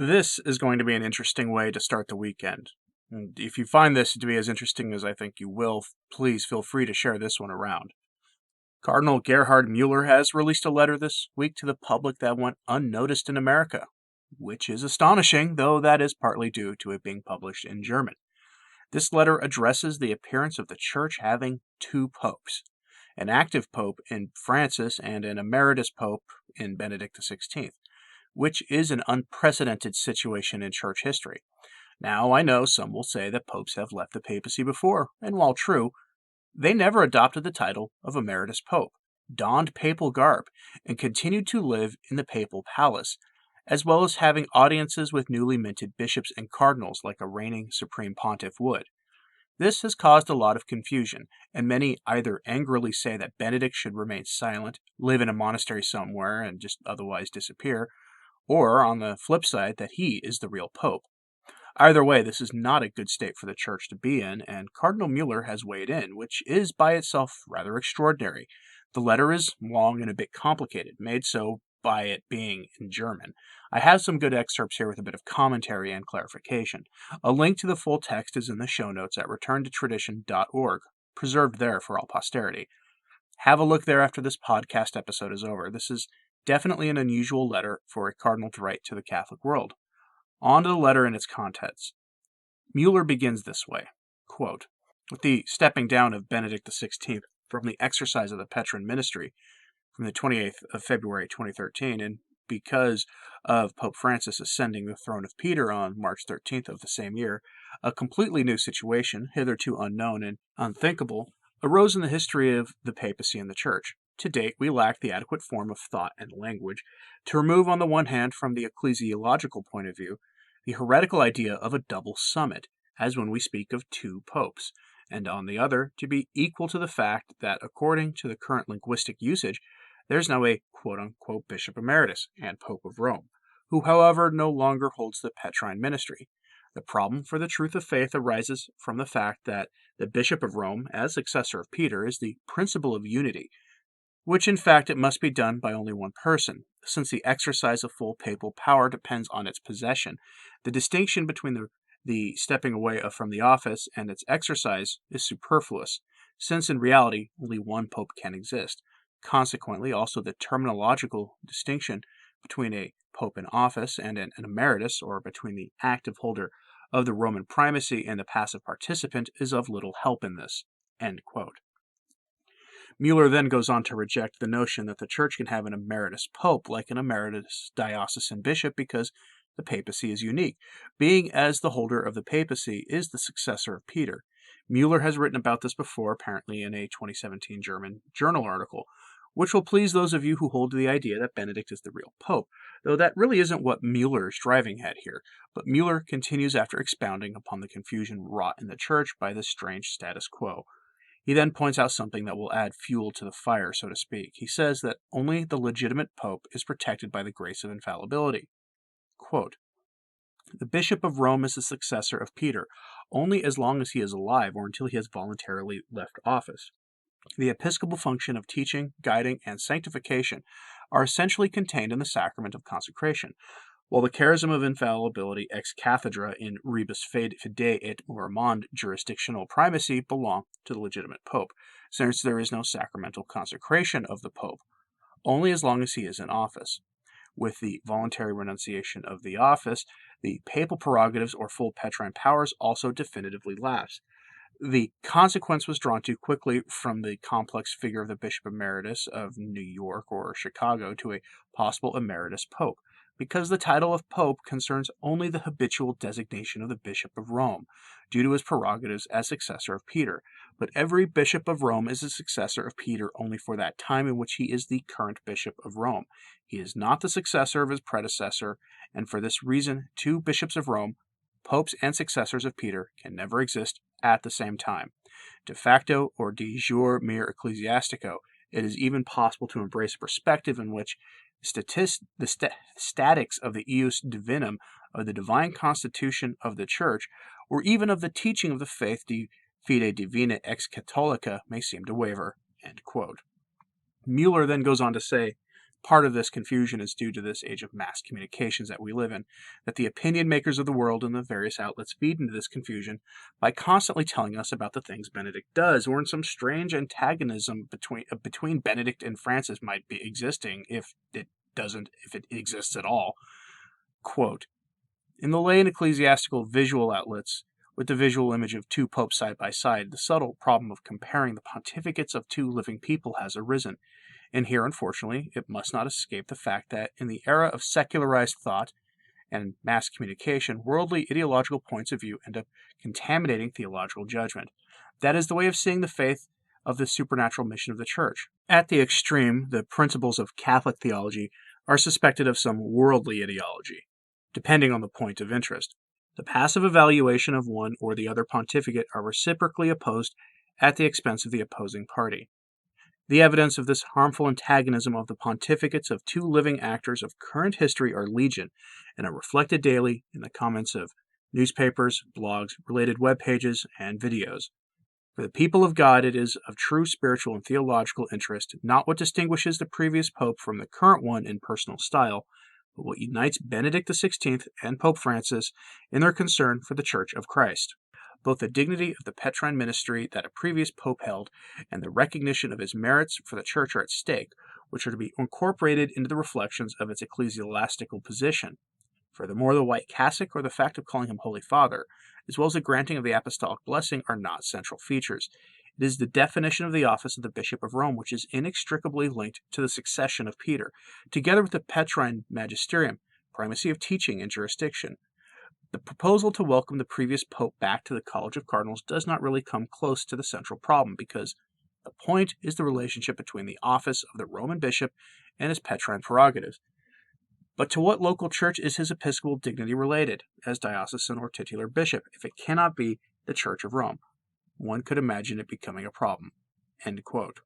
This is going to be an interesting way to start the weekend. And if you find this to be as interesting as I think you will, please feel free to share this one around. Cardinal Gerhard Mueller has released a letter this week to the public that went unnoticed in America, which is astonishing, though that is partly due to it being published in German. This letter addresses the appearance of the Church having two popes, an active pope in Francis and an emeritus pope in Benedict XVI, which is an unprecedented situation in church history. Now, I know some will say that popes have left the papacy before, and while true, they never adopted the title of emeritus pope, donned papal garb, and continued to live in the papal palace, as well as having audiences with newly minted bishops and cardinals like a reigning supreme pontiff would. This has caused a lot of confusion, and many either angrily say that Benedict should remain silent, live in a monastery somewhere, and just otherwise disappear, or, on the flip side, that he is the real pope. Either way, this is not a good state for the church to be in, and Cardinal Mueller has weighed in, which is by itself rather extraordinary. The letter is long and a bit complicated, made so by it being in German. I have some good excerpts here with a bit of commentary and clarification. A link to the full text is in the show notes at returntotradition.org, preserved there for all posterity. Have a look there after this podcast episode is over. This is definitely an unusual letter for a cardinal to write to the Catholic world. On to the letter and its contents. Mueller begins this way, quote, with the stepping down of Benedict XVI from the exercise of the Petrine ministry from the 28th of February 2013, and because of Pope Francis ascending the throne of Peter on March 13th of the same year, a completely new situation, hitherto unknown and unthinkable, arose in the history of the papacy and the Church. To date, we lack the adequate form of thought and language to remove, on the one hand, from the ecclesiological point of view, the heretical idea of a double summit, as when we speak of two popes, and on the other, to be equal to the fact that, according to the current linguistic usage, there is now a quote-unquote Bishop Emeritus and Pope of Rome, who, however, no longer holds the Petrine ministry. The problem for the truth of faith arises from the fact that the Bishop of Rome, as successor of Peter, is the principle of unity, which in fact it must be done by only one person, since the exercise of full papal power depends on its possession. The distinction between the stepping away from the office and its exercise is superfluous, since in reality only one pope can exist. Consequently, also the terminological distinction between a pope in office and an emeritus, or between the active holder of the Roman primacy and the passive participant, is of little help in this. End quote. Mueller then goes on to reject the notion that the Church can have an emeritus pope like an emeritus diocesan bishop because the papacy is unique, being as the holder of the papacy is the successor of Peter. Mueller has written about this before, apparently in a 2017 German journal article, which will please those of you who hold to the idea that Benedict is the real pope, though that really isn't what Mueller is driving at here. But Mueller continues after expounding upon the confusion wrought in the Church by this strange status quo. He then points out something that will add fuel to the fire, so to speak. He says that only the legitimate pope is protected by the grace of infallibility. Quote, the Bishop of Rome is the successor of Peter, only as long as he is alive or until he has voluntarily left office. The episcopal function of teaching, guiding, and sanctification are essentially contained in the sacrament of consecration, while the charism of infallibility ex cathedra in rebus fide et mormond jurisdictional primacy belong to the legitimate pope, since there is no sacramental consecration of the pope, only as long as he is in office. With the voluntary renunciation of the office, the papal prerogatives or full Petrine powers also definitively lapse. The consequence was drawn too quickly from the complex figure of the Bishop Emeritus of New York or Chicago to a possible emeritus pope, because the title of pope concerns only the habitual designation of the Bishop of Rome, due to his prerogatives as successor of Peter. But every Bishop of Rome is a successor of Peter only for that time in which he is the current Bishop of Rome. He is not the successor of his predecessor, and for this reason, two bishops of Rome, popes and successors of Peter, can never exist at the same time. De facto or de jure mere ecclesiastico, it is even possible to embrace a perspective in which the statics of the ius divinum, of the divine constitution of the Church, or even of the teaching of the faith de fide divina ex catholica may seem to waver. End quote. Mueller then goes on to say Part of this confusion is due to this age of mass communications that we live in, that the opinion makers of the world and the various outlets feed into this confusion by constantly telling us about the things Benedict does, or in some strange antagonism between Benedict and Francis might be existing if it exists at all. Quote, in the lay and ecclesiastical visual outlets, with the visual image of two popes side by side, the subtle problem of comparing the pontificates of two living people has arisen. And here, unfortunately, it must not escape the fact that in the era of secularized thought and mass communication, worldly ideological points of view end up contaminating theological judgment. That is the way of seeing the faith of the supernatural mission of the Church. At the extreme, the principles of Catholic theology are suspected of some worldly ideology, depending on the point of interest. The passive evaluation of one or the other pontificate are reciprocally opposed at the expense of the opposing party. The evidence of this harmful antagonism of the pontificates of two living actors of current history are legion, and are reflected daily in the comments of newspapers, blogs, related web pages, and videos. For the people of God, it is of true spiritual and theological interest not what distinguishes the previous pope from the current one in personal style, but what unites Benedict XVI and Pope Francis in their concern for the Church of Christ. Both the dignity of the Petrine ministry that a previous pope held and the recognition of his merits for the Church are at stake, which are to be incorporated into the reflections of its ecclesiastical position. Furthermore, the white cassock or the fact of calling him Holy Father, as well as the granting of the apostolic blessing, are not central features. It is the definition of the office of the Bishop of Rome which is inextricably linked to the succession of Peter, together with the Petrine magisterium, primacy of teaching and jurisdiction. The proposal to welcome the previous pope back to the College of Cardinals does not really come close to the central problem, because the point is the relationship between the office of the Roman bishop and his Petrine prerogatives. But to what local church is his episcopal dignity related, as diocesan or titular bishop, if it cannot be the Church of Rome? One could imagine it becoming a problem. End quote.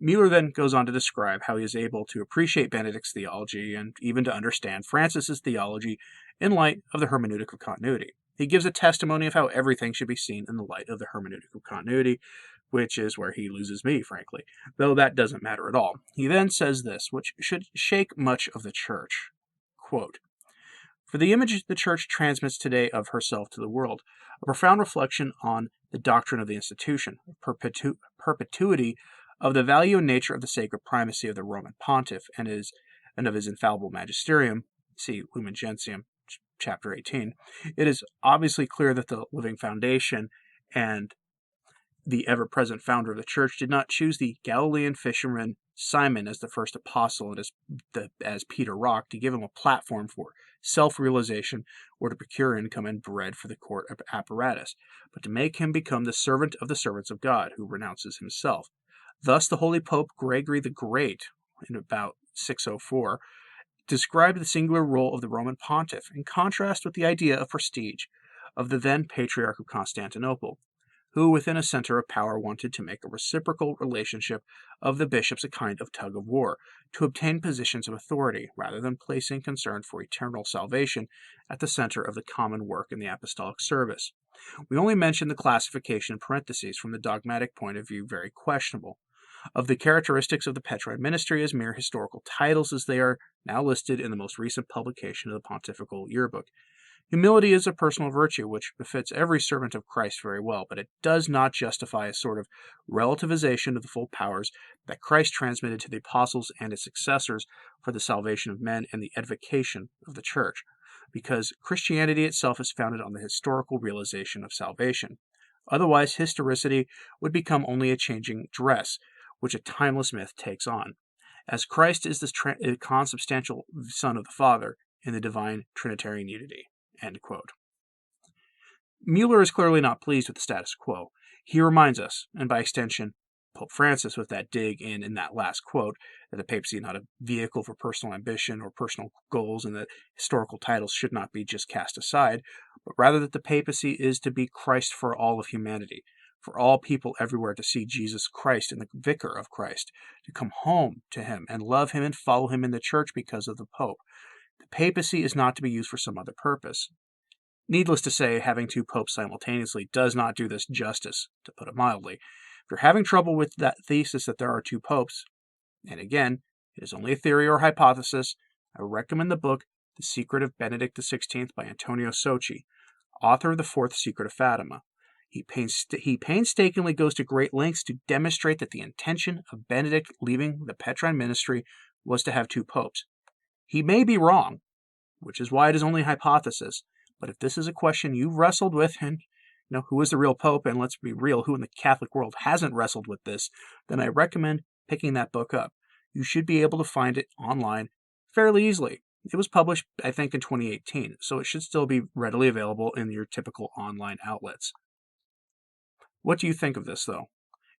Mueller then goes on to describe how he is able to appreciate Benedict's theology and even to understand Francis's theology in light of the hermeneutic of continuity. He gives a testimony of how everything should be seen in the light of the hermeneutic of continuity, which is where he loses me, frankly, though that doesn't matter at all. He then says this, which should shake much of the Church. Quote, for the image the Church transmits today of herself to the world, a profound reflection on the doctrine of the institution, perpetuity of the value and nature of the sacred primacy of the Roman pontiff and of his infallible magisterium, see Lumen Gentium, chapter 18, it is obviously clear that the living foundation and the ever-present founder of the Church did not choose the Galilean fisherman Simon as the first apostle and as Peter Rock to give him a platform for self-realization or to procure income and bread for the court apparatus, but to make him become the servant of the servants of God, who renounces himself. Thus, the Holy Pope Gregory the Great, in about 604, described the singular role of the Roman pontiff in contrast with the idea of prestige of the then Patriarch of Constantinople, who within a center of power wanted to make a reciprocal relationship of the bishops a kind of tug of war, to obtain positions of authority, rather than placing concern for eternal salvation at the center of the common work in the apostolic service. We only mention the classification in parentheses from the dogmatic point of view very questionable, of the characteristics of the Petrine ministry as mere historical titles as they are now listed in the most recent publication of the Pontifical Yearbook. Humility is a personal virtue which befits every servant of Christ very well, but it does not justify a sort of relativization of the full powers that Christ transmitted to the apostles and his successors for the salvation of men and the edification of the Church, because Christianity itself is founded on the historical realization of salvation. Otherwise, historicity would become only a changing dress, which a timeless myth takes on, as Christ is the consubstantial Son of the Father in the divine Trinitarian unity. End quote. Mueller is clearly not pleased with the status quo. He reminds us, and by extension, Pope Francis with that dig in that last quote, that the papacy is not a vehicle for personal ambition or personal goals, and that historical titles should not be just cast aside, but rather that the papacy is to be Christ for all of humanity, for all people everywhere to see Jesus Christ in the vicar of Christ, to come home to him and love him and follow him in the Church because of the Pope. The papacy is not to be used for some other purpose. Needless to say, having two popes simultaneously does not do this justice, to put it mildly. If you're having trouble with that thesis that there are two popes, and again, It is only a theory or hypothesis. I recommend the book The Secret of Benedict XVI by Antonio Socci, author of The Fourth Secret of Fatima. He painstakingly goes to great lengths to demonstrate that the intention of Benedict leaving the Petrine ministry was to have two popes. He may be wrong, which is why it is only a hypothesis, but if this is a question you've wrestled with, and who is the real pope, and let's be real, who in the Catholic world hasn't wrestled with this, then I recommend picking that book up. You should be able to find it online fairly easily. It was published, I think, in 2018, so it should still be readily available in your typical online outlets. What do you think of this, though?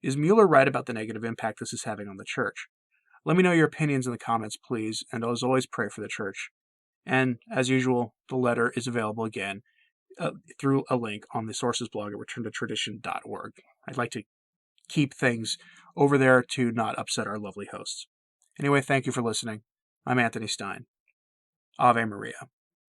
Is Mueller right about the negative impact this is having on the Church? Let me know your opinions in the comments, please, and as always, pray for the Church. And, as usual, the letter is available again through a link on the sources blog at returntotradition.org. I'd like to keep things over there to not upset our lovely hosts. Anyway, thank you for listening. I'm Anthony Stine. Ave Maria.